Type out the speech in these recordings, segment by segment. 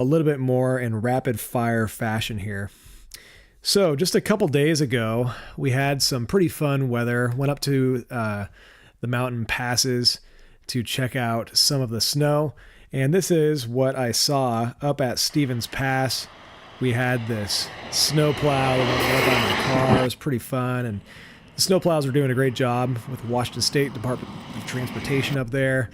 a little bit more in rapid fire fashion here. So just a couple days ago, we had some pretty fun weather. Went up to the mountain passes to check out some of the snow. And this is what I saw up at Stevens Pass. We had this snow plow that went right by my car. It was pretty fun. And the snow plows are doing a great job with Washington State Department of Transportation up there.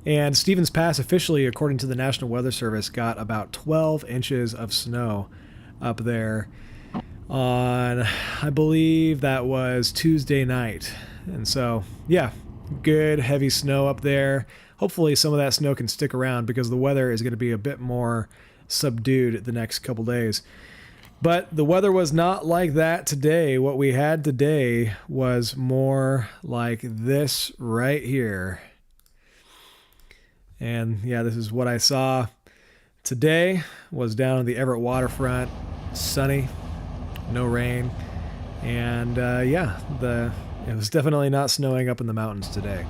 And Stevens Pass officially, according to the National Weather Service, got about 12 inches of snow up there on, I believe that was Tuesday night. And so, yeah, good heavy snow up there. Hopefully some of that snow can stick around because the weather is going to be a bit more subdued the next couple days. But the weather was not like that today. What we had today was more like this right here. And yeah, this is what I saw today. Was down on the Everett waterfront, sunny, no rain, and it was definitely not snowing up in the mountains today.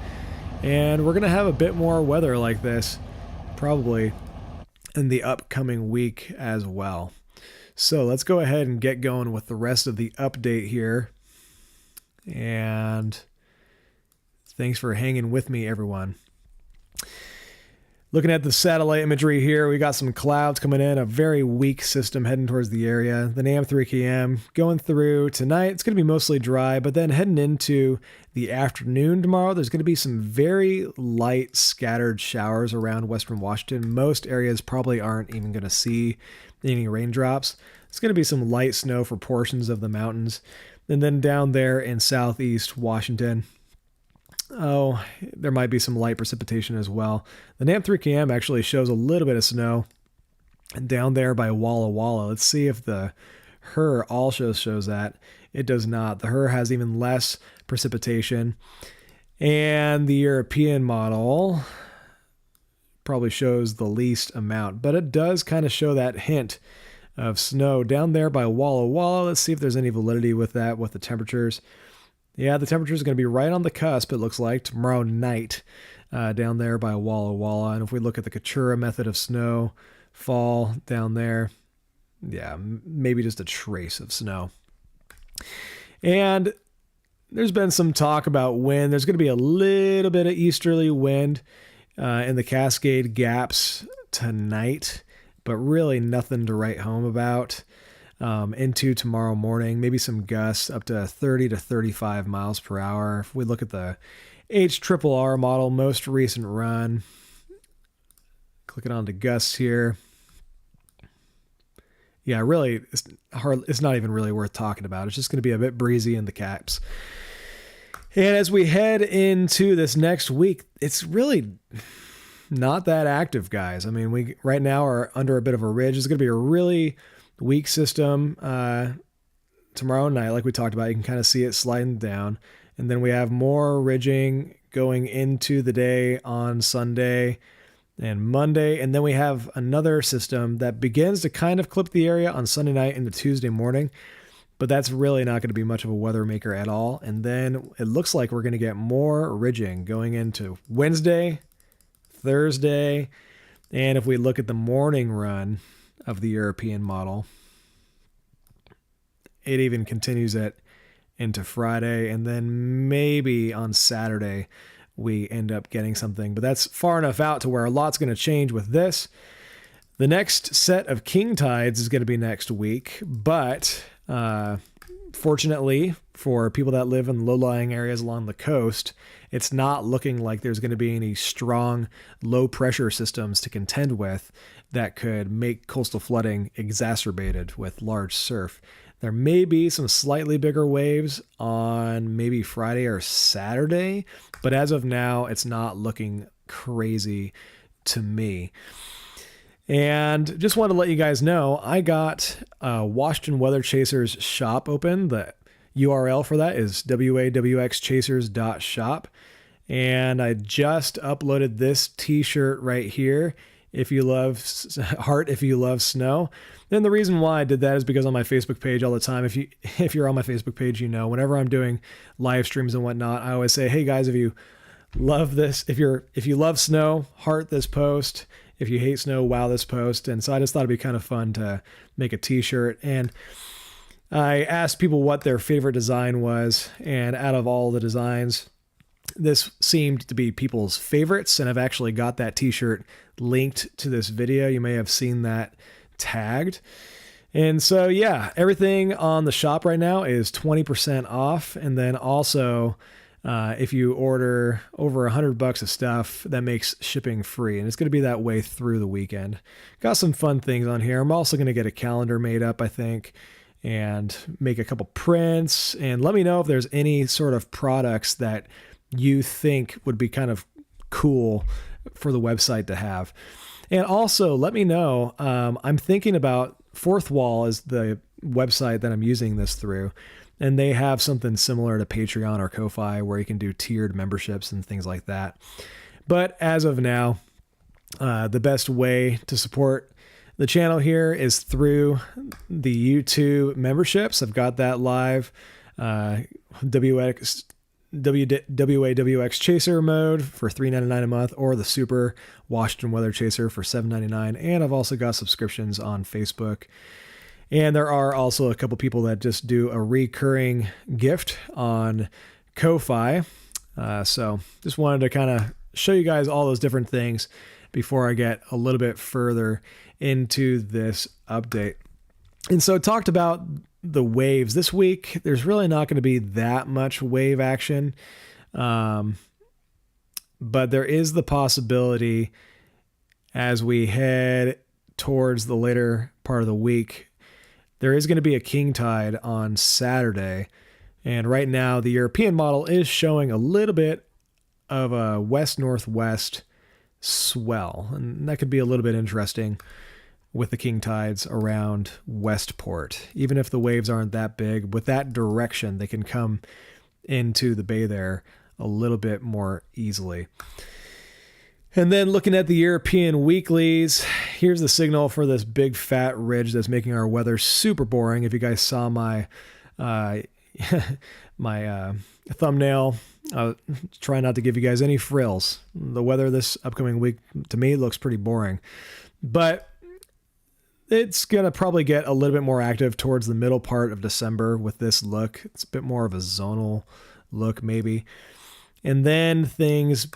And we're gonna have a bit more weather like this probably in the upcoming week as well. So let's go ahead and get going with the rest of the update here. And thanks for hanging with me, everyone. Looking at the satellite imagery here, we got some clouds coming in, a very weak system heading towards the area. The NAM 3KM going through tonight. It's going to be mostly dry, but then heading into the afternoon tomorrow, there's going to be some very light scattered showers around western Washington. Most areas probably aren't even going to see any raindrops. It's going to be some light snow for portions of the mountains. And then down there in southeast Washington, there might be some light precipitation as well. The NAM 3KM actually shows a little bit of snow down there by Walla Walla. Let's see if the HER also shows that. It does not. The HER has even less precipitation. And the European model probably shows the least amount, but it does kind of show that hint of snow down there by Walla Walla. Let's see if there's any validity with that, with the temperatures. Yeah, the temperature is going to be right on the cusp, it looks like, tomorrow night down there by Walla Walla. And if we look at the Katura method of snow fall down there, yeah, maybe just a trace of snow. And there's been some talk about wind. There's going to be a little bit of easterly wind in the Cascade gaps tonight, but really nothing to write home about. Into tomorrow morning, maybe some gusts up to 30 to 35 miles per hour. If we look at the HRRR model, most recent run, clicking on to gusts here. Yeah, really, it's not even really worth talking about. It's just going to be a bit breezy in the caps. And as we head into this next week, it's really not that active, guys. I mean, we right now are under a bit of a ridge. It's going to be a really weak system tomorrow night, like we talked about. You can kind of see it sliding down, and then we have more ridging going into the day on Sunday and Monday, and then we have another system that begins to kind of clip the area on Sunday night into Tuesday morning, but that's really not going to be much of a weather maker at all. And then it looks like we're going to get more ridging going into Wednesday, Thursday, and if we look at the morning run of the European model, it even continues it into Friday, and then maybe on Saturday we end up getting something, but that's far enough out to where a lot's going to change with this. The next set of king tides is going to be next week, but fortunately for people that live in low-lying areas along the coast, it's not looking like there's going to be any strong low-pressure systems to contend with that could make coastal flooding exacerbated with large surf. There may be some slightly bigger waves on maybe Friday or Saturday, but as of now, it's not looking crazy to me. And just want to let you guys know, I got Washington Weather Chasers shop open. The URL for that is wawxchasers.shop. And I just uploaded this t-shirt right here. If you love heart, if you love snow. Then the reason why I did that is because on my Facebook page all the time, if you're on my Facebook page, you know, whenever I'm doing live streams and whatnot, I always say, hey guys, if you love this, if you love snow, heart this post. If you hate snow, wow this post. And so I just thought it'd be kind of fun to make a t-shirt. And I asked people what their favorite design was, and out of all the designs, this seemed to be people's favorites, and I've actually got that t-shirt linked to this video. You may have seen that tagged. And so, yeah, everything on the shop right now is 20% off. And then also, if you order over $100 of stuff, that makes shipping free. And it's going to be that way through the weekend. Got some fun things on here. I'm also going to get a calendar made up, I think, and make a couple prints. And let me know if there's any sort of products that you think would be kind of cool for the website to have. And also let me know, I'm thinking about Fourth Wall is the website that I'm using this through, and they have something similar to Patreon or Ko-Fi where you can do tiered memberships and things like that. But as of now, the best way to support the channel here is through the YouTube memberships. I've got that live. WAWX Chaser mode for $3.99 a month, or the Super Washington Weather Chaser for $7.99. And I've also got subscriptions on Facebook. And there are also a couple people that just do a recurring gift on Ko-Fi. So just wanted to kind of show you guys all those different things before I get a little bit further into this update. And so talked about the waves this week. There's really not going to be that much wave action. But there is the possibility as we head towards the later part of the week, there is going to be a king tide on Saturday. And right now the European model is showing a little bit of a west-northwest swell. And that could be a little bit interesting with the king tides around Westport. Even if the waves aren't that big, with that direction, they can come into the bay there a little bit more easily. And then looking at the European weeklies, here's the signal for this big fat ridge that's making our weather super boring. If you guys saw my my thumbnail, try not to give you guys any frills. The weather this upcoming week, to me, looks pretty boring. But it's going to probably get a little bit more active towards the middle part of December with this look. It's a bit more of a zonal look, maybe. And then things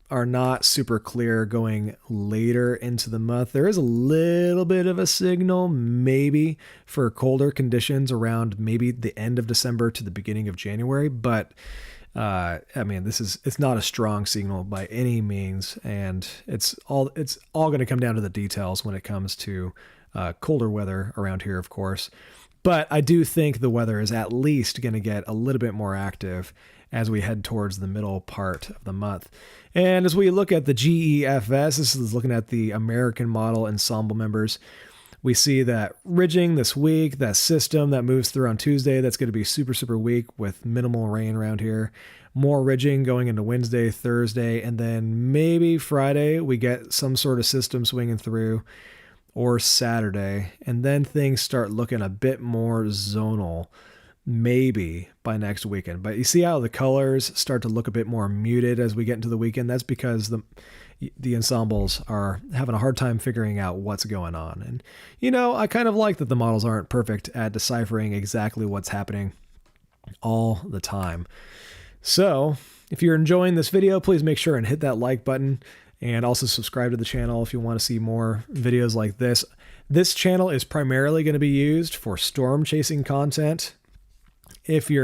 are not super clear going later into the month. There is a little bit of a signal, maybe, for colder conditions around maybe the end of December to the beginning of January. But, I mean, it's not a strong signal by any means. And it's all going to come down to the details when it comes to colder weather around here, of course. But I do think the weather is at least going to get a little bit more active as we head towards the middle part of the month. And as we look at the GEFS, this is looking at the American model ensemble members. We see that ridging this week, that system that moves through on Tuesday, that's going to be super, super weak with minimal rain around here. More ridging going into Wednesday, Thursday, and then maybe Friday we get some sort of system swinging through, or Saturday, and then things start looking a bit more zonal, maybe by next weekend. But you see how the colors start to look a bit more muted as we get into the weekend? That's because the ensembles are having a hard time figuring out what's going on. And, you know, I kind of like that the models aren't perfect at deciphering exactly what's happening all the time. So if you're enjoying this video, please make sure and hit that like button. And also subscribe to the channel if you want to see more videos like this. This channel is primarily going to be used for storm chasing content. If you're